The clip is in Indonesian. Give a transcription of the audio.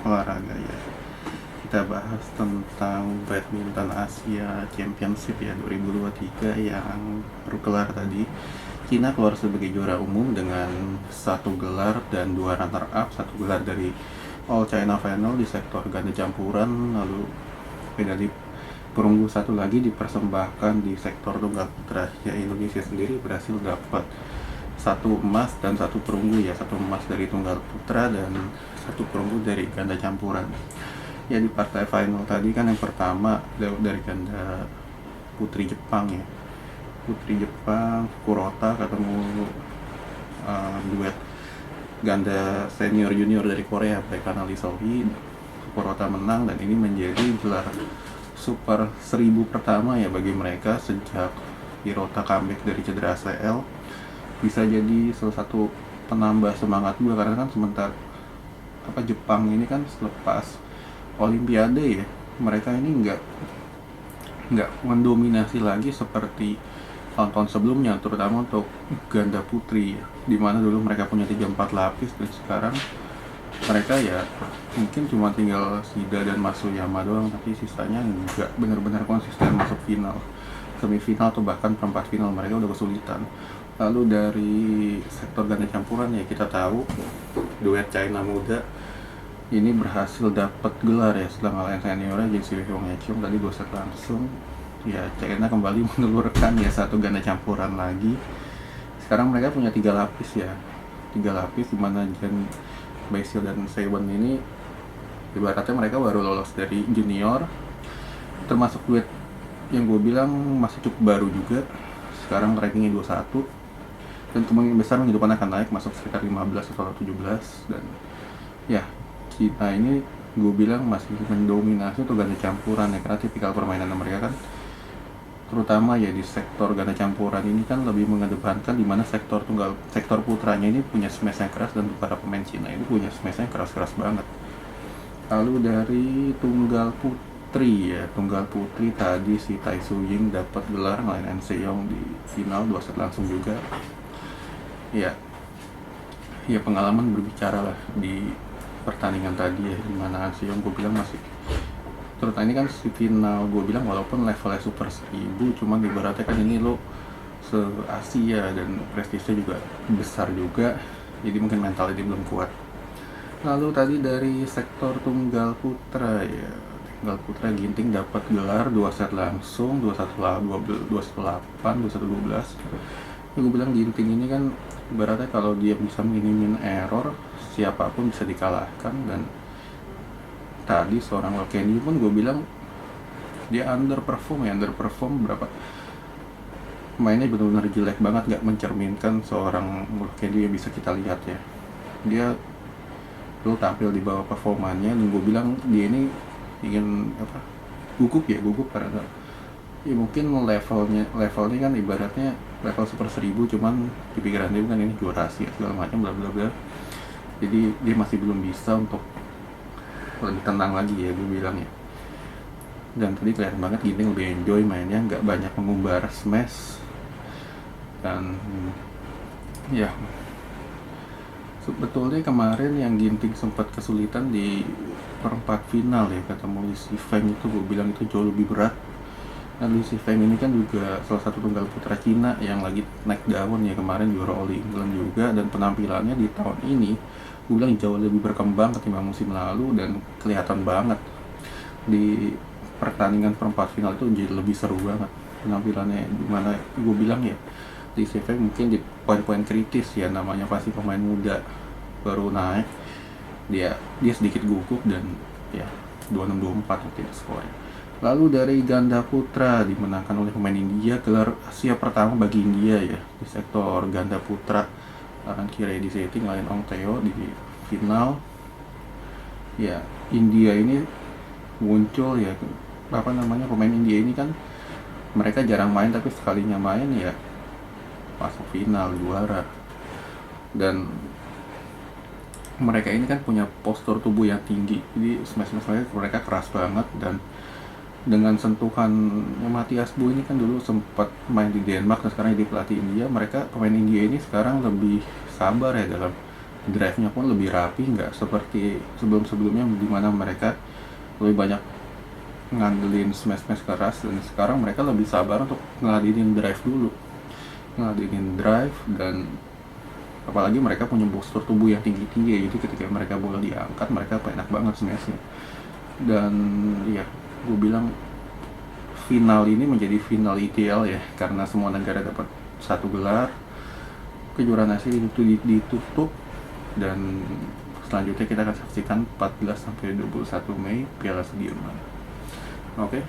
olahraga ya. Kita bahas tentang Badminton Asia Championship ya 2023 yang baru kelar tadi. Cina keluar sebagai juara umum dengan satu gelar dan dua runner up, satu gelar dari All China Final di sektor ganda campuran, lalu medali perunggu satu lagi dipersembahkan di sektor tunggal putra. Ya, Indonesia sendiri berhasil dapat satu emas dan satu perunggu ya, satu emas dari tunggal putra dan satu perunggu dari ganda campuran. Ya, di partai final tadi kan yang pertama dari ganda putri Jepang ya, putri Jepang Kurota ketemu duet ganda senior junior dari Korea, Baekhan Ali Sohee. Kurota menang dan ini menjadi gelar super 1000 pertama ya bagi mereka sejak Hirota comeback dari cedera ACL. Bisa jadi salah satu penambah semangat juga, karena kan sementara Jepang ini kan selepas Olimpiade ya, mereka ini nggak mendominasi lagi seperti tahun-tahun sebelumnya, terutama untuk ganda putri ya, dimana dulu mereka punya 3-4 lapis dan sekarang mereka ya mungkin cuma tinggal Shida dan Matsuyama doang, tapi sisanya nggak benar-benar konsisten masuk final, semifinal atau bahkan perempat final mereka udah kesulitan. Lalu dari sektor ganda campuran ya, kita tahu duet China muda ini berhasil dapat gelar ya setelah ngalahin seniornya Jin Siri Hong Yecheong tadi 2 set langsung. Ya, China kembali menelurkan ya satu ganda campuran lagi. Sekarang mereka punya 3 lapis ya, 3 lapis dimana Jen Baisil dan Seiwon ini ibaratnya mereka baru lolos dari junior, termasuk duet yang gue bilang masih cukup baru juga. Sekarang rankingnya 21 dan kemungkinan besar minggu depan akan naik masuk sekitar 15 atau 17. Dan ya, Cina ini gue bilang masih mendominasi untuk ganda campuran ya, karena tipikal permainan mereka kan terutama ya di sektor ganda campuran ini kan lebih mengedepankan, dimana sektor putranya ini punya smash yang keras dan para pemain Cina ini punya smash yang keras-keras banget. Lalu dari tunggal putri tadi si Tai Su Ying dapat gelar ngalahin An Se-young di final 2 set langsung juga. Ya pengalaman berbicara lah di pertandingan tadi ya, dimana An Se-young gue bilang masih, terutama ini kan si final gue bilang walaupun levelnya super 1000, cuman ibaratnya kan ini lo se-Asia dan prestisnya juga besar juga, jadi mungkin mentalnya dia belum kuat. Lalu tadi dari sektor tunggal putra ya, tunggal putra Ginting dapat gelar 2 set langsung, 21-8, 21-12. Ya, gue bilang Ginting ini kan ibaratnya kalau dia bisa minimin error, siapapun bisa dikalahkan. Dan tadi seorang Lokendi pun gue bilang dia underperform berapa, mainnya benar-benar jelek banget, gak mencerminkan seorang Lokendi yang bisa kita lihat ya. Dia lo tampil di bawah performanya dan gue bilang dia ini ingin gugup karena ya mungkin levelnya kan ibaratnya level super 1000, cuman di pikiran dia kan ini juara Asia segala macam bla bla bla, jadi dia masih belum bisa untuk lebih tenang lagi ya gue bilang ya. Dan tadi kelihatan banget Ginting lebih enjoy mainnya, nggak banyak mengumbar smash. Dan ya sebetulnya kemarin yang Ginting sempat kesulitan di perempat final ya, ketemu Li Shifeng itu gue bilang itu jauh lebih berat. Dan Li Shifeng ini kan juga salah satu tunggal putra Cina yang lagi naik daun ya, kemarin juara All England juga, dan penampilannya di tahun ini gue bilang jauh lebih berkembang ketimbang musim lalu, dan kelihatan banget di pertandingan perempat final itu jadi lebih seru banget penampilannya, dimana gue bilang ya di CV mungkin di poin-poin kritis ya, namanya pasti pemain muda baru naik, dia sedikit gugup dan ya 26-24 waktu itu skornya. Lalu dari ganda putra dimenangkan oleh pemain India, gelar Asia pertama bagi India ya di sektor ganda putra. Ranki Reddy Setty ngalahin Ong Teo di final. Ya, India ini muncul ya, pemain India ini kan mereka jarang main, tapi sekalinya main ya masuk final juara. Dan mereka ini kan punya postur tubuh yang tinggi, jadi smash mereka keras banget. Dan dengan sentuhan Matthias Bu ini kan dulu sempat main di Denmark dan sekarang jadi pelatih India, pemain India ini sekarang lebih sabar ya dalam drive-nya pun lebih rapi, nggak seperti sebelum-sebelumnya di mana mereka lebih banyak ngandelin smash keras, dan sekarang mereka lebih sabar untuk ngeladenin drive dulu, ngeladenin drive. Dan apalagi mereka punya postur tubuh yang tinggi-tinggi, jadi ketika mereka bola diangkat mereka enak banget smashnya. Dan ya, gue bilang final ini menjadi final ideal ya, karena semua negara dapat satu gelar, kejuaraan Asia itu ditutup, dan selanjutnya kita akan saksikan 14 sampai 21 Mei Piala Sudirman. Oke.